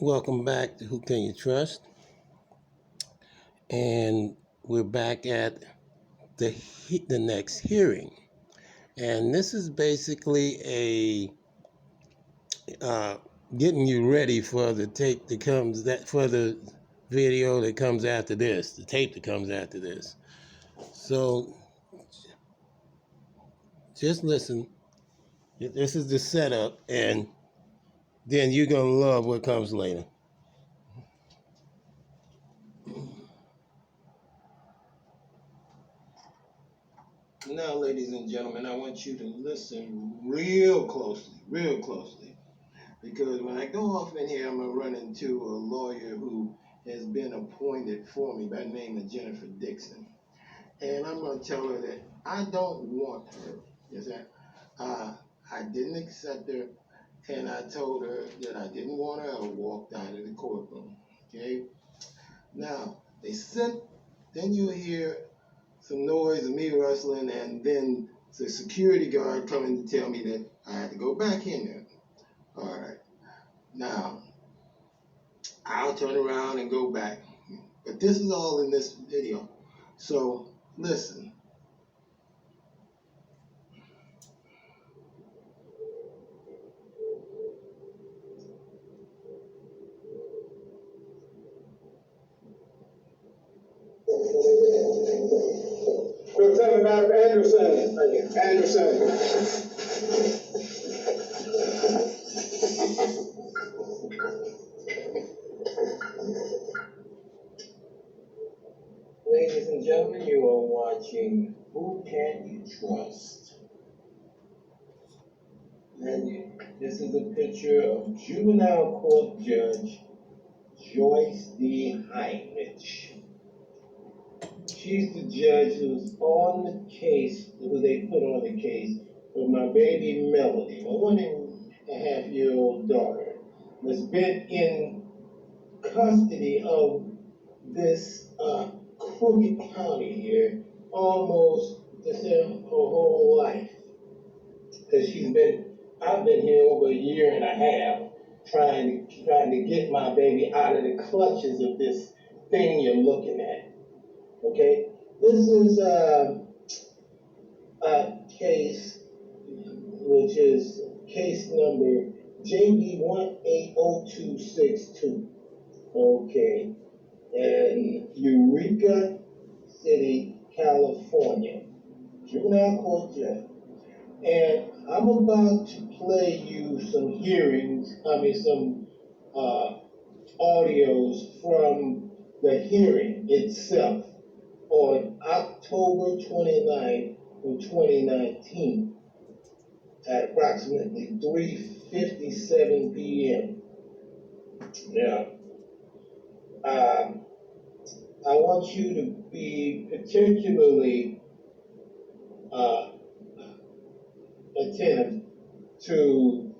Welcome back to Who Can You Trust? And we're back at the next hearing. And this is basically a getting you ready for the tape that comes for the video that comes after this, the tape that comes after this. So just listen. This is the setup, and then you're gonna love what comes later. Now, ladies and gentlemen, I want you to listen real closely, because when I go off in here, I'm gonna run into a lawyer who has been appointed for me by the name of Jennifer Dixon, and I'm gonna tell her that I don't want her. Yes, I didn't accept her, and I told her that I didn't want her. I walked out of the courtroom. Okay. Now then you hear some noise of me rustling, and then the security guard coming to tell me that I had to go back in there. All right. Now, I'll turn around and go back. But this is all in this video. So, listen. Lieutenant Madam Anderson. Anderson. Ladies and gentlemen, you are watching Who Can You Trust? And this is a picture of Juvenile Court Judge Joyce D. Heinrich. She's the judge who's on the case, who they put on the case for my baby Melody, my 1.5-year-old daughter, that's been in custody of this crooked county here almost her whole life. Because I've been here over a year and a half trying to get my baby out of the clutches of this thing you're looking at. Okay, this is a case which is case number JB180262. Okay, in Eureka City, California, juvenile court judge. And I'm about to play you some some audios from the hearing itself on October 29, 2019 at approximately 3:57 p.m. Now, I want you to be particularly attentive to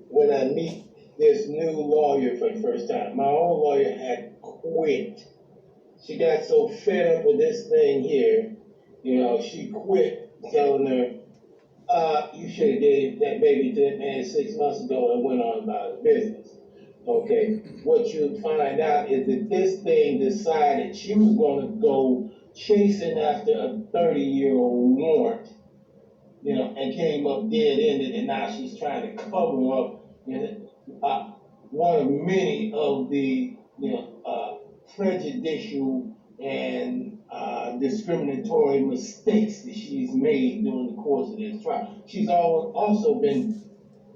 when I meet this new lawyer for the first time. My old lawyer had quit. She got so fed up with this thing here, she quit, telling her, you should have gave that baby to that man 6 months ago and went on about his business. Okay, what you find out is that this thing decided she was going to go chasing after a 30-year-old warrant, and came up dead-ended, and now she's trying to cover up one of many of the prejudicial and discriminatory mistakes that she's made during the course of this trial. She's also been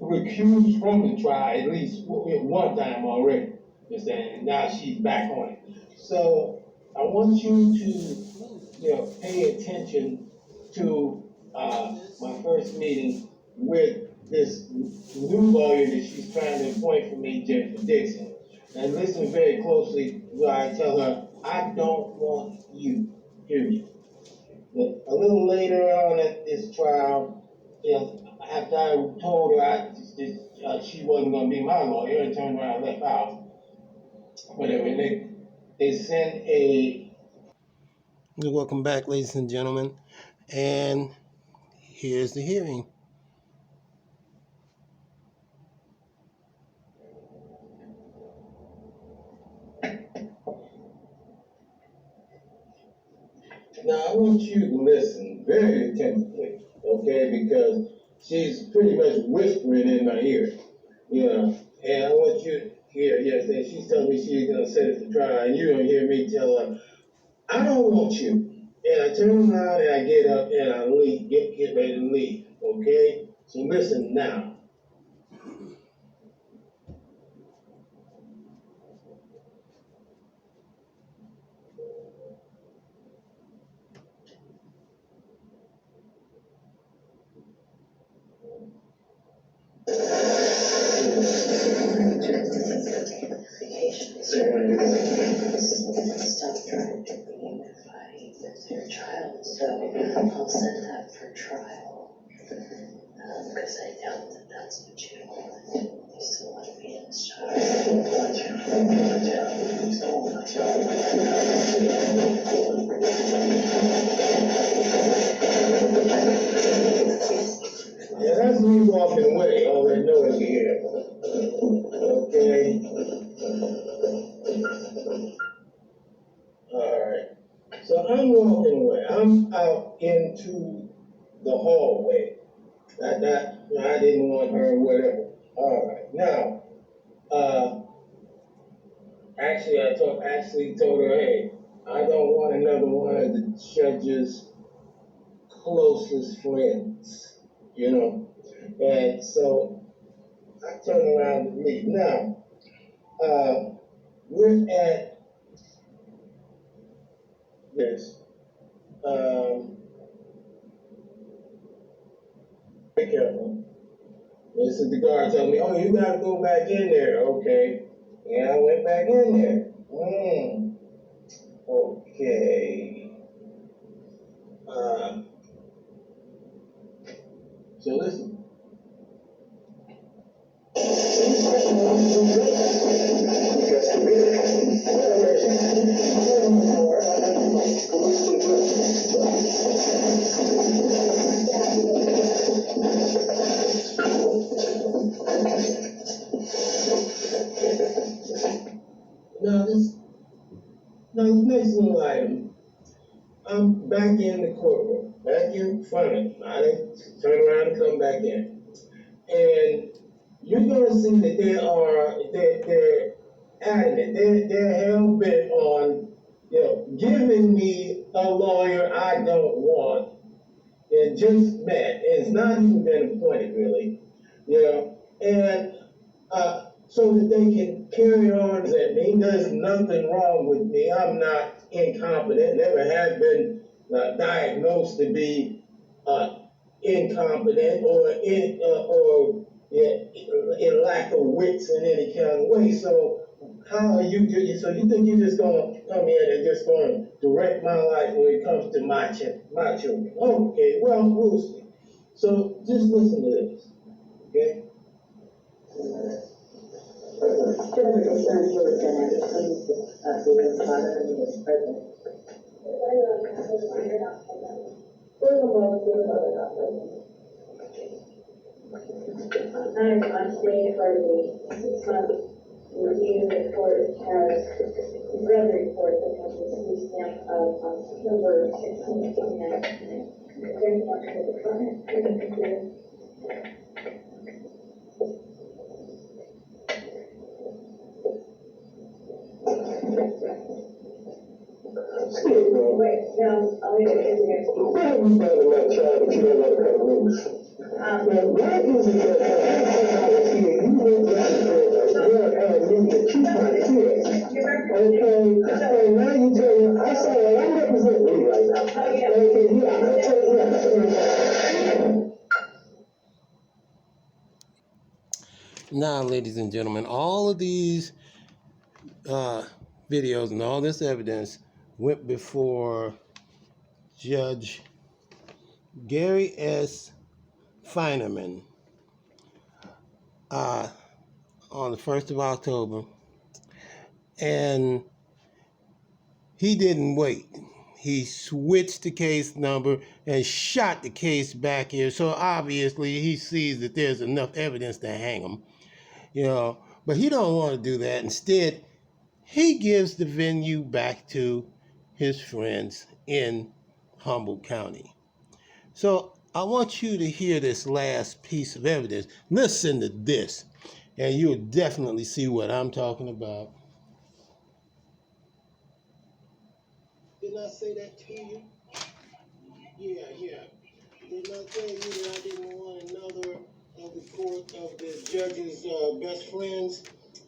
recused from the trial at least one time already. And now she's back on it. So I want you to pay attention to my first meeting with this new lawyer that she's trying to appoint for me, Jennifer Dixon. And listen very closely while I tell her, I don't want you, period. But a little later on at this trial, after I told her she wasn't going to be my lawyer, I turned around and left out. Whatever, they sent a... Welcome back, ladies and gentlemen. And here's the hearing. listen very attentively, okay? Because she's pretty much whispering in my ear, you know. And I want you to hear, yes, and she's telling me she's gonna set it for trial, and you're gonna hear me tell her, I don't want you. And I turn around and I get up and I leave, get ready to leave, okay? So listen now. Stop trying to be unified with your child, so I'll send that for trial. Because I know that that's what you want. You still want to be in this child. Yeah, that's me walking away. All I know is here. Okay. Alright. So I'm walking away. I'm out into the hallway. I didn't want her, whatever. Alright. Now, actually I told her, hey, I don't want another one of the judge's closest friends, you know. And so I turn around to leave. Now, we're at this. Be careful. This is the guard telling me, oh, you gotta go back in there. Okay. And I went back in there. Okay. So listen. Now this next little item, I'm back in the courtroom, back in front of it. I didn't turn around and come back in. And you're gonna see that they're adamant, they're hell bent on, giving me a lawyer I don't want. And just met, and it's not even been appointed really, and so that they can carry on at me. There's nothing wrong with me. I'm not incompetent, never have been diagnosed to be incompetent or in lack of wits in any kind of way. So how are you? So you think you're just gonna come in and just gonna direct my life when it comes to my children? Okay, well we'll see. So just listen to this, okay? I'm staying for the 6-month review. The court has read the report that has been stamped on September 16th. Is there anything else for the client? Wait, no, I'll leave it as the next one. Why are we letting that child that you don't want to come loose? Now, why is it that I was here, you went down to the chief right here? Okay, so now you tell me, I say, I'm representing you right now. Okay, yeah, I'm telling you. Now, ladies and gentlemen, all of these videos and all this evidence went before Judge Gary S. Feinerman on the 1st of October. And he didn't wait. He switched the case number and shot the case back here. So obviously he sees that there's enough evidence to hang him, but he don't want to do that. Instead, he gives the venue back to his friends in Humboldt County. So I want you to hear this last piece of evidence. Listen to this, and you'll definitely see what I'm talking about. Didn't I say that to you? Yeah. Didn't I tell you that I didn't want another of the court of the judge's best friends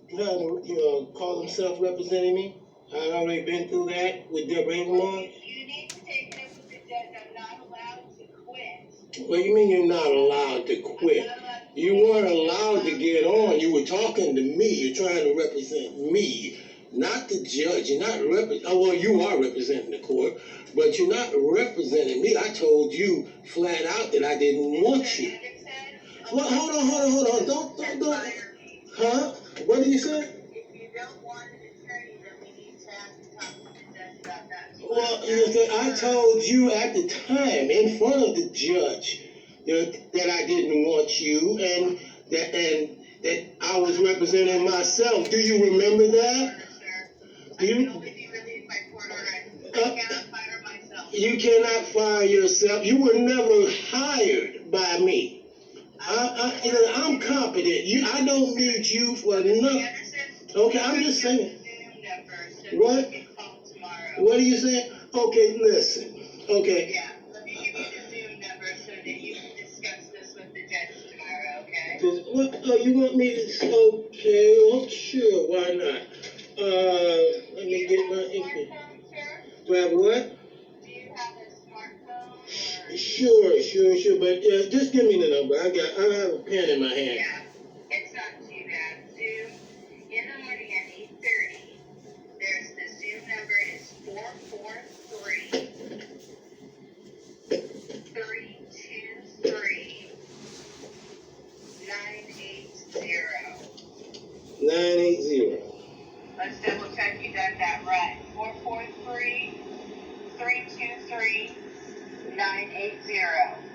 trying to call himself representing me? I've already been through that with Deborah Ingemar. You need to take this with the judge. I'm not allowed to quit. What do you mean you're not allowed to quit? You weren't allowed to get on. You were talking to me. You're trying to represent me, not the judge. You're not well, you are representing the court, but you're not representing me. I told you flat out that I didn't want you. Well, hold on. Don't. Huh? What did you say? If you don't want an attorney, then we need to have to talk to the judge about that. Well, I told you at the time in front of the judge that I didn't want you and that I was representing myself. Do you remember that? I can only be relieved by court order. I cannot fire myself. You cannot fire yourself. You were never hired by me. I'm competent. I don't need you for nothing. Okay, I'm just saying. What? What are you saying? Okay, listen. Okay. Yeah, let me give you the Zoom number so that you can discuss this with the judge tomorrow, okay? What? Oh, you want me to? Okay. Oh, sure. Why not? Let me get my ink. Do I have what? Do you have a smartphone or? Sure. But just give me the number. I have a pen in my hand. Yeah, it's not too bad. Zoom in the morning at 8:30. There's the Zoom number is 443 323 980. 980. Let's double check you got that right. 443 323 980.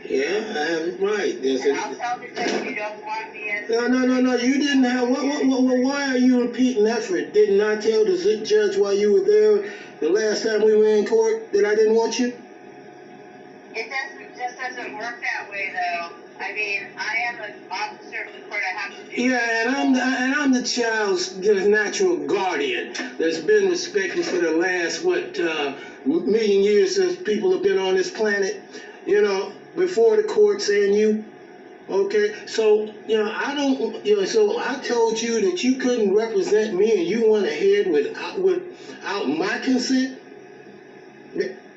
Yeah, I have it right. And I'll tell the judge you don't want me as. No. You didn't have. Why are you repeating effort? Didn't I tell the judge while you were there the last time we were in court that I didn't want you? It just doesn't work that way, though. I mean, I am an officer of the court. I have to do. Yeah, and I'm the child's natural guardian that's been respected for the last million years since people have been on this planet. Before the court saying you. Okay, so I don't. So I told you that you couldn't represent me, and you went ahead without my consent.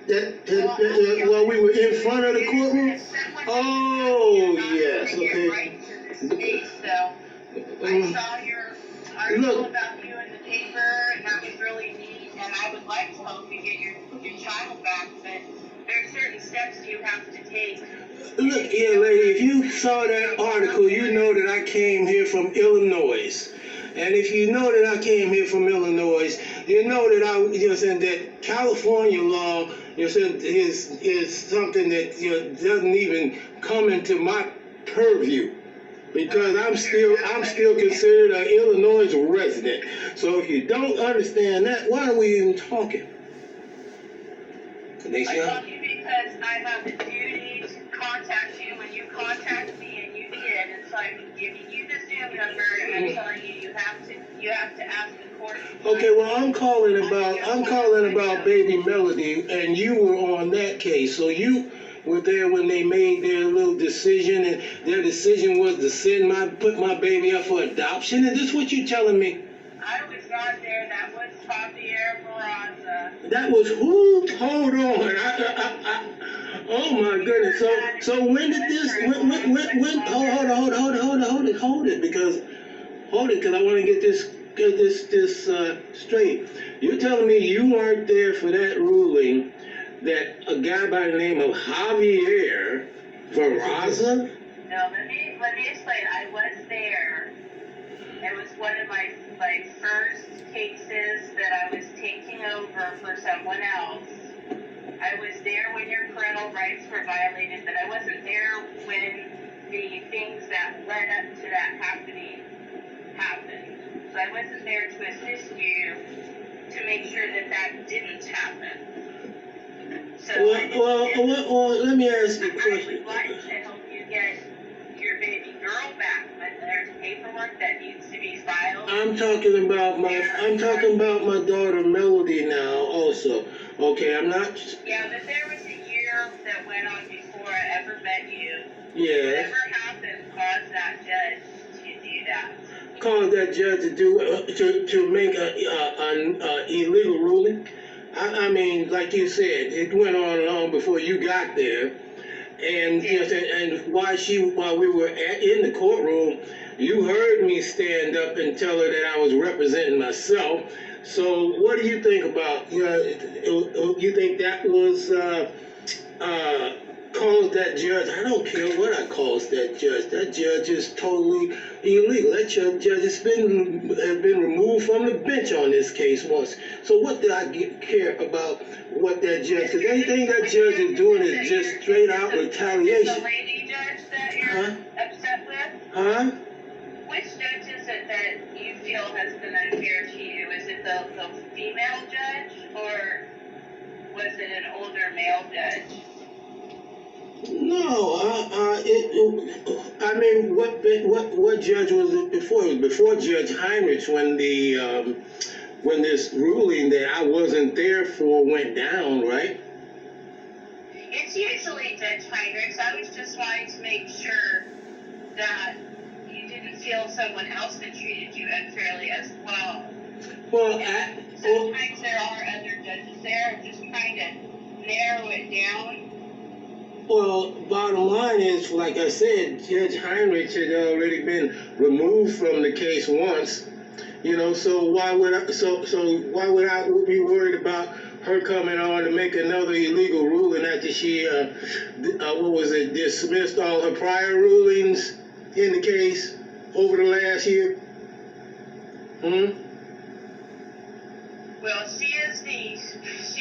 While we were in front of the courtroom. Oh yes, okay. Right to this case, so I saw your article about you in the paper, and that was really neat. And I would like to help you get your child back, but there are certain steps you have to take. Look here, lady, if you saw that article, you know that I came here from Illinois. And if you know that I came here from Illinois, you know that that California law, is something that doesn't even come into my purview. Because I'm still considered an Illinois resident. So if you don't understand that, why are we even talking? I love you because I have the duty to contact you when you contact me, and you did. And so I'm giving you the Zoom number, and I'm telling you you have to ask the court. Okay, well I'm calling about Baby Melody, and you were on that case. So you were there when they made their little decision, and their decision was to put my baby up for adoption. Is this what you're telling me? I was not there. That was Javier Barraza. That was who? Hold on. Oh my goodness. So when did this? Hold it, because I want to get this straight. You're telling me you weren't there for that ruling that a guy by the name of Javier Barraza? No, let me explain. I was there. It was one of my first cases that I was taking over for someone else. I was there when your parental rights were violated, but I wasn't there when the things that led up to that happened. So I wasn't there to assist you to make sure that didn't happen. So well, let me ask you a I question. would like to help you get your baby girl back, but there's paperwork that needs to be filed. I'm talking about my daughter Melody now also. Okay, I'm not. Yeah, but there was a year that went on before I ever met you. Yeah. Whatever happened caused that judge to do that. Cause that judge to do to make an illegal ruling. I mean, like you said, it went on long before you got there, and you know, and while we were in the courtroom, you heard me stand up and tell her that I was representing myself. So, what do you think about? You think that was caused that judge? I don't care what I caused that judge. That judge is totally illegal. That judge has been removed from the bench on this case once. So what do I care about what that judge? Because anything that judge is doing is just straight out Is the retaliation. lady judge that you're Huh? upset with? Huh? Which judge is it that you feel has been unfair to you? Is it the female judge, or was it an older male judge? No, I mean, what judge was it before? It was before Judge Heinrich when this ruling that I wasn't there for went down, right? It's usually Judge Heinrichs. I was just wanting to make sure that you didn't feel someone else had treated you unfairly as well. Well, Sometimes there are other judges there. I'm just trying to narrow it down. Well, bottom line is, like I said, Judge Heinrich had already been removed from the case once, you know. So why would I be worried about her coming on to make another illegal ruling after she, dismissed all her prior rulings in the case over the last year? Well, she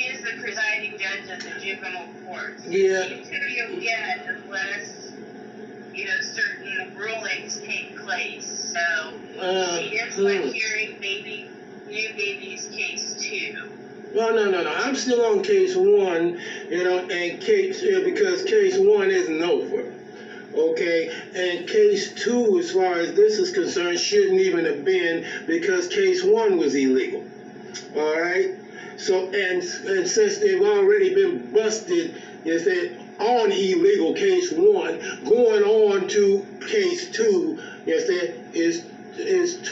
is the presiding judge of the juvenile court. Yeah. She's who you get unless, certain rulings take place. So she is hearing new baby's case 2. No. I'm still on case 1, and because case 1 isn't over. Okay, and case 2, as far as this is concerned, shouldn't even have been, because case 1 was illegal. All right. So and since they've already been busted, on illegal case 1, going on to case 2, is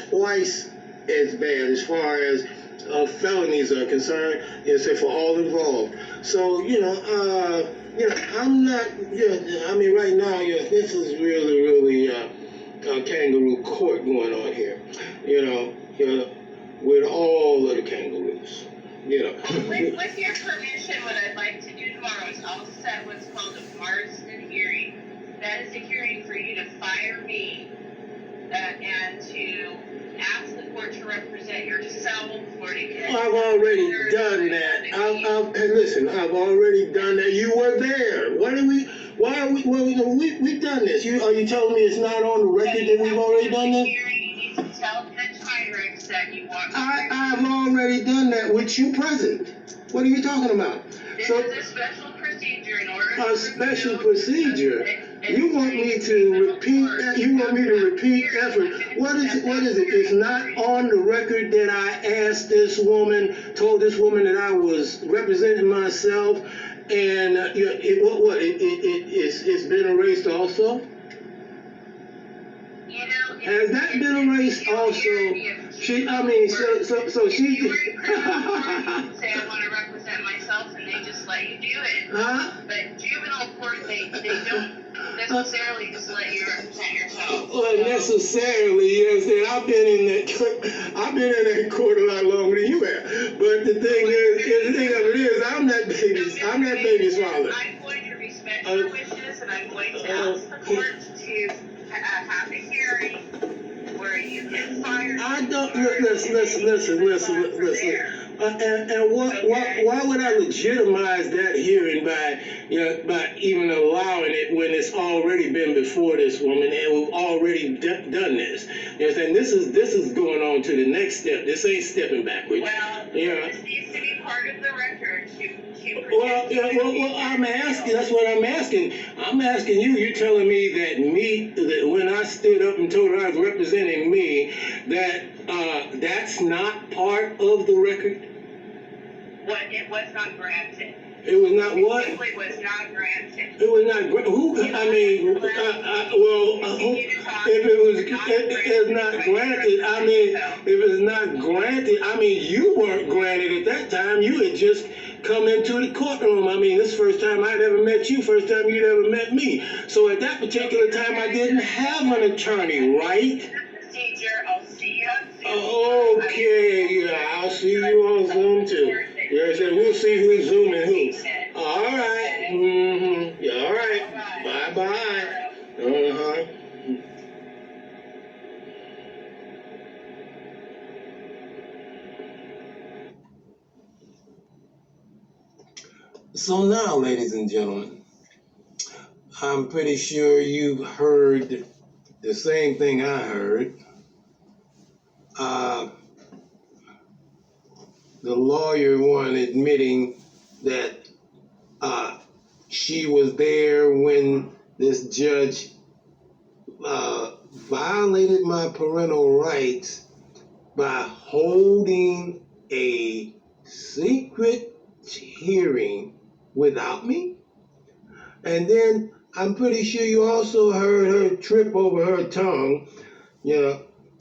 twice as bad as far as felonies are concerned. For all involved. So I'm not. I mean, right now, this is really a kangaroo court going on here. With all of the kangaroos. With your permission, what I'd like to do tomorrow is I'll set what's called a Marsden hearing. That is a hearing for you to fire me and to ask the court to represent yourself or to get. I've already done that. I've already done that. You were there. We've done this. Are you telling me it's not on the record that we've already done this? You need to tell Judge Heinrichs that you want. I've already done that with you present. What are you talking about? This is a special procedure in order to. A special procedure? You want me to repeat that? You want me to repeat effort? What is it? It's not on the record that I told this woman that I was representing myself, and it's been erased also? Has that been erased also? She. Say I want to represent myself, and they just let you do it. Huh? But juvenile court, they don't necessarily just let you represent yourself. Well, necessarily, I've been in that court a lot longer than you have. But the thing of it is, I'm that baby's father. I'm going to respect your wishes, and I'm going to ask the court to have a hearing where you can fire. I don't listen. And why would I legitimize that hearing by even allowing it when it's already been before this woman and we've already done this? And this is going on to the next step. This ain't stepping backwards. Well, this needs to be part of the record to Well, yeah, well, I'm asking. That's what I'm asking. I'm asking you. You're telling me that when I stood up and told her I was representing me, that that's not part of the record. What, it was not granted. It was not what? It simply was not granted. It was not. Who? I mean, if it's not granted, I mean, if it's not granted, I mean, you weren't granted at that time. You had just come into the courtroom. I mean, this is the first time I'd ever met you, first time you'd ever met me. So at that particular time, I didn't have an attorney, right? Procedure, I'll see you on Zoom. Okay, yeah, I'll see you on Zoom too. Yeah, so we'll see who's zooming who. All right. Mm-hmm. Yeah, all right. Bye-bye. Uh-huh. So now, ladies and gentlemen, I'm pretty sure you've heard the same thing I heard. The lawyer one admitting that she was there when this judge violated my parental rights by holding a secret hearing without me. And then I'm pretty sure you also heard her trip over her tongue,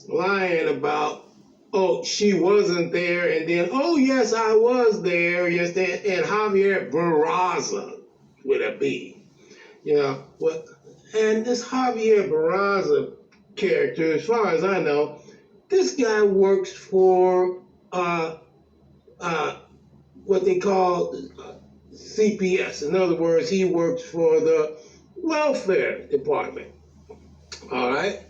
lying about, oh, she wasn't there, and then, oh, yes, I was there, yes, and Javier Barraza with a B, and this Javier Barraza character, as far as I know, this guy works for what they call CPS. In other words, he works for the welfare department. All right?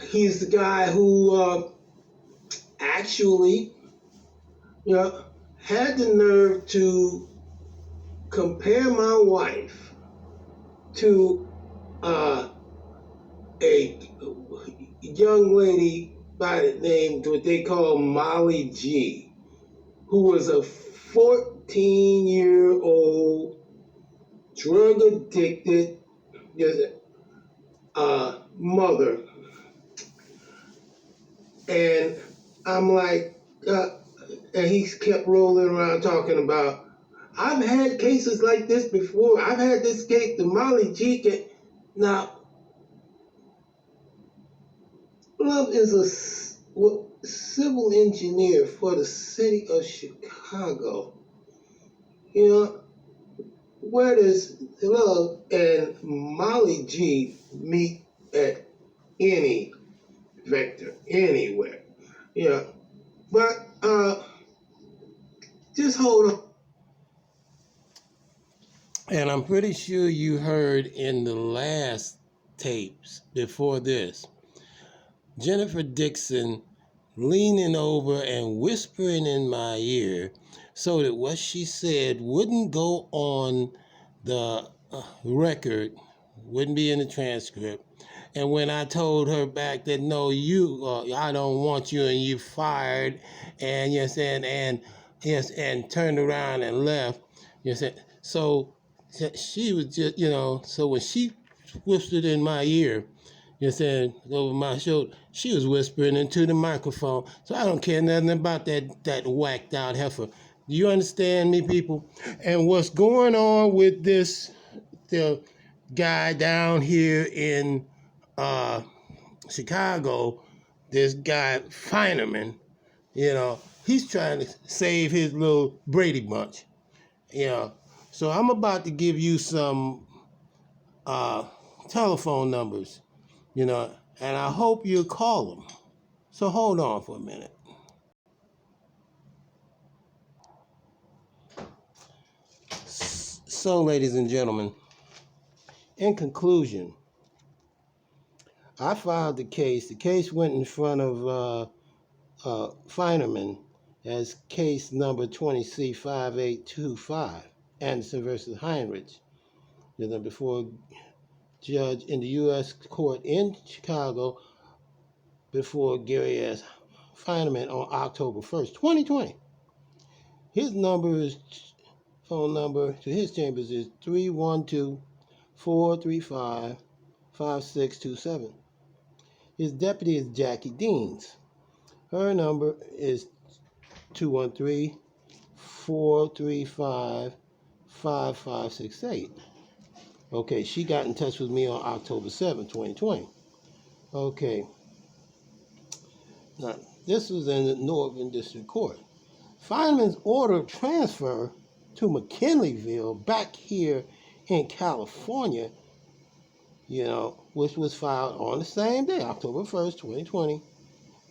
He's the guy who actually had the nerve to compare my wife to a young lady by the name, what they call Molly G, who was a 14-year-old drug-addicted mother. And I'm like, and he kept rolling around talking about, I've had cases like this before. I've had this case, the Molly G case. Now, Love is a civil engineer for the city of Chicago. Where does Love and Molly G meet at any vector, anywhere? But just hold on. And I'm pretty sure you heard in the last tapes before this, Jennifer Dixon leaning over and whispering in my ear so that what she said wouldn't go on the record, wouldn't be in the transcript. And when I told her back that, no, I don't want you, and you fired, and and turned around and left, so she was just, so when she whispered in my ear, over my shoulder, she was whispering into the microphone. So I don't care nothing about that whacked out heifer. Do you understand me, people? And what's going on with the guy down here in Chicago, this guy Feinerman, he's trying to save his little Brady Bunch. So I'm about to give you some telephone numbers, and I hope you'll call them. So hold on for a minute. So, ladies and gentlemen, in conclusion, I filed the case. The case went in front of Feinerman as case number 20C5825, Anderson versus Heinrich, before judge in the U.S. court in Chicago before Gary S. Feinerman on October 1st, 2020. His number is phone number to his chambers is 312-435-5627. His deputy is Jackie Deans. Her number is 213-435-5568. Okay, she got in touch with me on October 7, 2020. Okay. Now, this was in the Northern District Court. Fineman's order transfer to McKinleyville back here in California, which was filed on the same day, October 1st, 2020.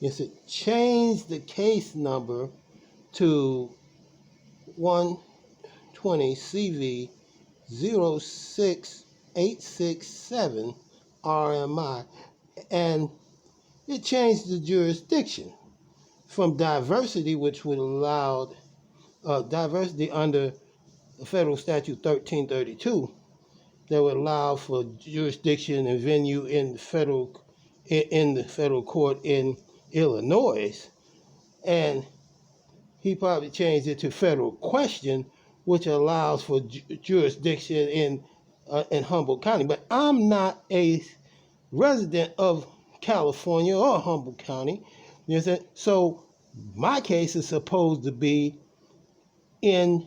Yes, it changed the case number to 120 CV 06867 RMI, and it changed the jurisdiction from diversity, which would allow diversity under Federal Statute 1332, that would allow for jurisdiction and venue in the federal court in Illinois, and he probably changed it to federal question, which allows for jurisdiction in Humboldt County. But I'm not a resident of California or Humboldt County, so my case is supposed to be in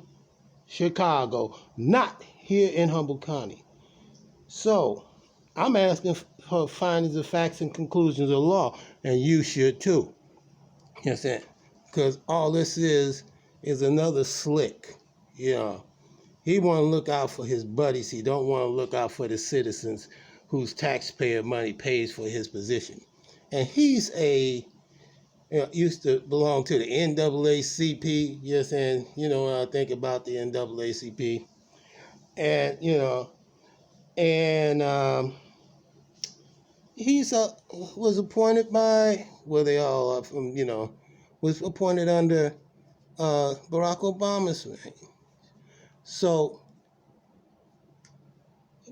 Chicago, not here in Humboldt County. So I'm asking for findings of facts and conclusions of law, and you should too. You understand? Because all this is another slick. He want to look out for his buddies. He don't want to look out for the citizens whose taxpayer money pays for his position. And he's used to belong to the NAACP. Yes, and when I think about the NAACP, and he's was appointed by they all are from was appointed under Barack Obama's reign. So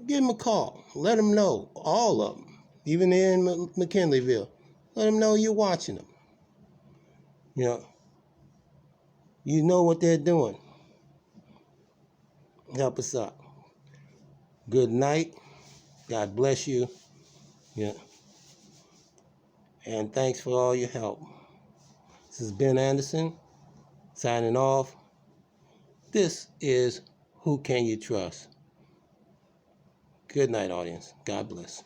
give him a call. Let him know, all of them, even in McKinleyville. Let them know you're watching them. You know what they're doing. Help us out. Good night. God bless you. And thanks for all your help. This is Ben Anderson, signing off. This is Who Can You Trust? Good night, audience. God bless.